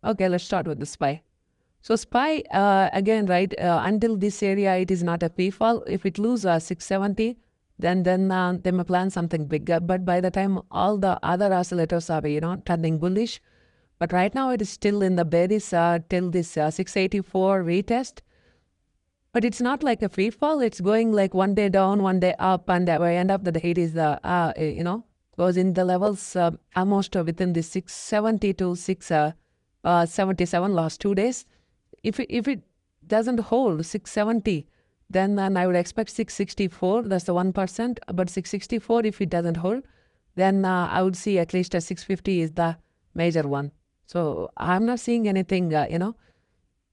Okay, let's start with the SPY. So SPY, again, right, until this area, it is not a pre-fall. If it loses 670, then they may plan something bigger. But by the time all the other oscillators are, turning bullish, but right now it is still in the bearish till this 684 retest. But it's not like a free fall. It's going like one day down, one day up, and by end of the day, it is goes in the levels almost within the 670 to 677 last 2 days. If it doesn't hold 670, then I would expect 664. That's the 1%. But 664, if it doesn't hold, then I would see at least a 650 is the major one. So I'm not seeing anything, below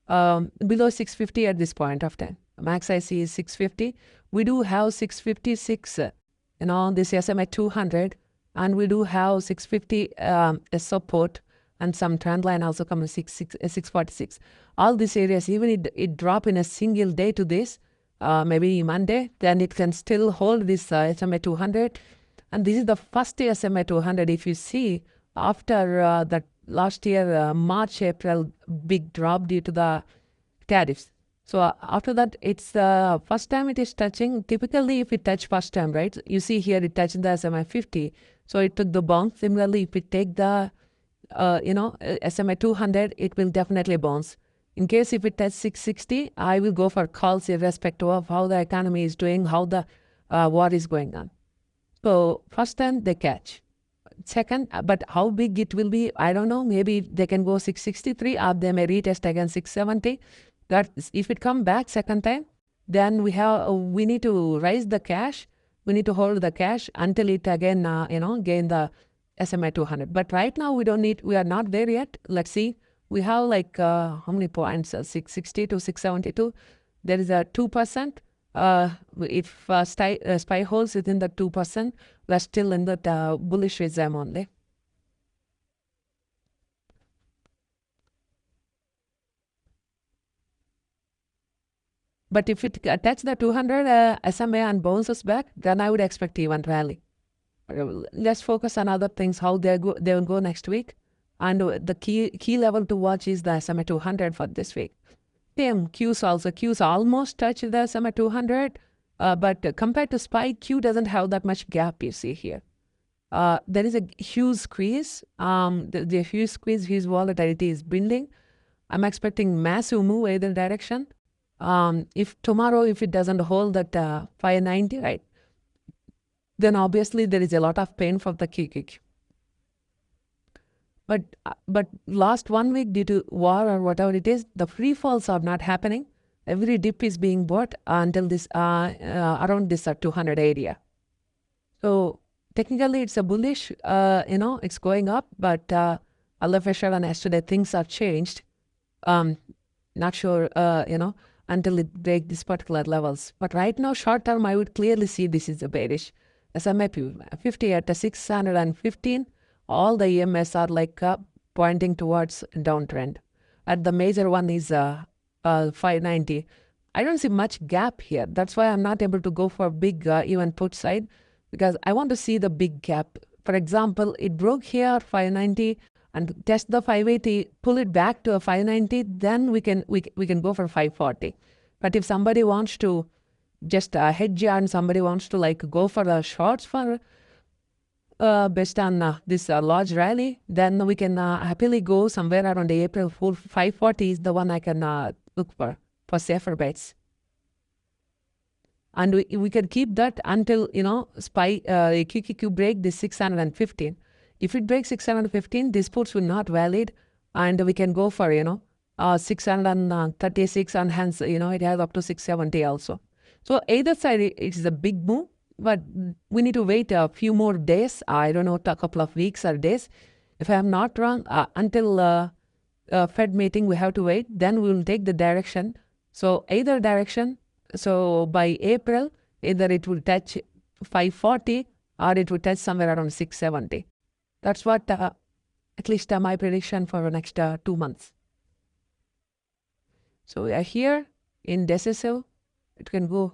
650 at this point of time. Max I see is 650. We do have 656, this SMA 200, and we do have 650 as support, and some trend line also comes 646. All these areas, even it drop in a single day to this, maybe Monday, then it can still hold this SMA 200. And this is the first SMA 200. If you see, after that last year, March, April, big drop due to the tariffs. So after that, it's the first time it is touching. Typically, if it touch first time, right? You see here, it touched the SMA 50. So it took the bounce. Similarly, if it take the, SMA 200, it will definitely bounce. In case if it touch 660, I will go for calls irrespective of how the economy is doing, how the war is going on. So first time they catch. Second, but how big it will be, I don't know. Maybe they can go 663, or they may retest again 670. That if it come back second time, then we need to raise the cash. We need to hold the cash until it again, gain the SMA 200. But right now we don't need. We are not there yet. Let's see. We have like how many points? 660 to 672. There is a 2%. If SPY holds within the 2%, we're still in the bullish regime only. But if it touches the 200 SMA and bounces back, then I would expect even rally. Let's focus on other things, how they will go next week. And the key level to watch is the SMA 200 for this week. Same, Qs almost touched the SMA 200, but compared to SPY, Q doesn't have that much gap, you see here. There is a huge squeeze. The huge squeeze, huge volatility is building. I'm expecting massive move either direction. If tomorrow, if it doesn't hold that 590, right, then obviously there is a lot of pain for the QQQ. But last 1 week, due to war or whatever it is, the free falls are not happening. Every dip is being bought until this around this 200 area. So technically, it's a bullish. It's going up, but Allah Fisher and yesterday things have changed. Not sure, until it breaks these particular levels. But right now, short term, I would clearly see this is a bearish. SMA 50 at 615. All the EMS are like pointing towards downtrend. And the major one is 590. I don't see much gap here. That's why I'm not able to go for big even put side, because I want to see the big gap. For example, it broke here 590 and test the 580, pull it back to a 590, then we can go for 540. But if somebody wants to just hedge and somebody wants to like go for the shorts for based on this large rally, then we can happily go somewhere around April 4. 540 is the one I can look for safer bets. And we can keep that until, SPY QQQ break this 615. If it breaks 615, these puts will not valid, and we can go for, 636, and hence, it has up to 670 also. So either side, it is a big move, but we need to wait a few more days. I don't know, a couple of weeks or days. If I am not wrong, until Fed meeting, we have to wait. Then we will take the direction. So either direction. So by April, either it will touch 540 or it will touch somewhere around 670. That's what, at least my prediction for the next 2 months. So we are here in decisive. It can go.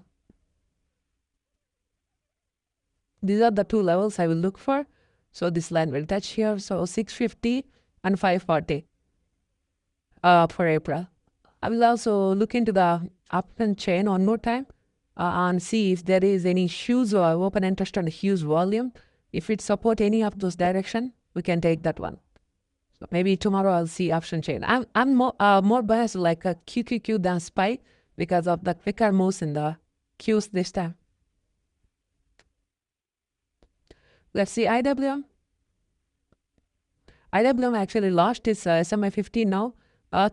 These are the two levels I will look for. So this line will touch here. So 650 and 540. for April. I will also look into the uptrend chain one more time and see if there is any huge or open interest on a huge volume. If it support any of those direction, we can take that one. So maybe tomorrow I'll see option chain. I'm more biased like a QQQ than SPY because of the quicker moves in the Qs this time. Let's see IWM. IWM actually lost its SMA 50 now.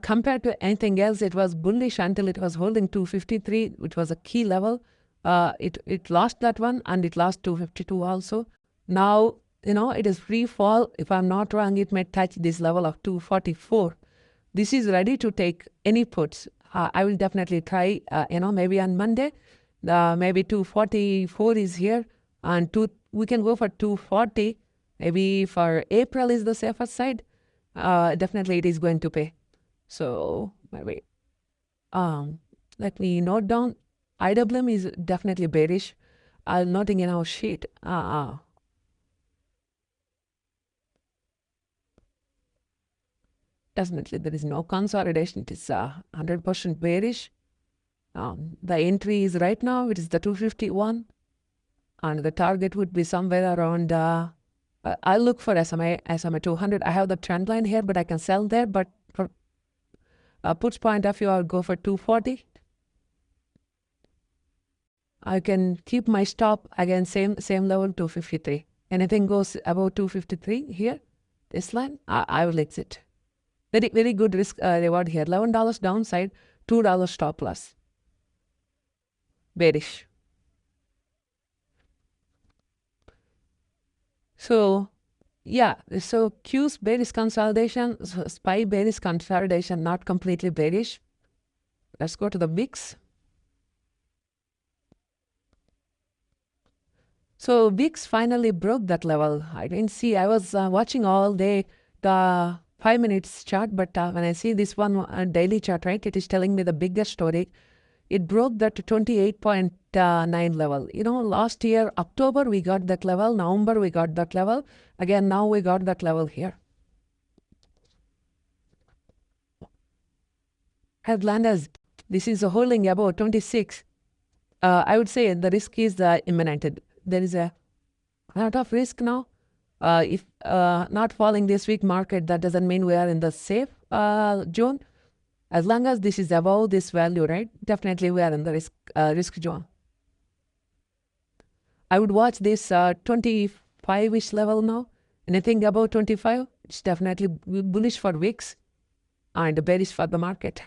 Compared to anything else, it was bullish until it was holding 253, which was a key level. It lost that one and it lost 252 also. Now, it is free fall. If I'm not wrong, it may touch this level of 244. This is ready to take any puts. I will definitely try, maybe on Monday. Maybe 244 is here and we can go for 240. Maybe for April is the safer side. Definitely it is going to pay. So maybe let me note down. IWM is definitely bearish. I'm noting in our sheet. Definitely there is no consolidation. It is 100% bearish. The entry is right now, it is the 251. And the target would be somewhere around, I'll look for SMA 200. I have the trend line here, but I can sell there. But for puts point of view, I'll go for 240. I can keep my stop again, same level, 253. Anything goes above 253 here, this line, I will exit. Very good risk reward here. $11 downside, $2 stop loss. Bearish. So yeah, so Q's bearish consolidation, SPY bearish consolidation, not completely bearish. Let's go to the VIX. So VIX finally broke that level. I didn't see, I was watching all day the 5 minutes chart, but when I see this one daily chart, right, it is telling me the bigger story. It broke that 28.9 level. Last year, October, we got that level. November, we got that level. Again, now we got that level here. As long as this is holding above 26, I would say the risk is imminent. There is a lot of risk now. If not falling this week market, that doesn't mean we are in the safe zone. As long as this is above this value, right? Definitely we are in the risk zone. I would watch this 25-ish level now. Anything above 25, it's definitely bullish for VIX and bearish for the market.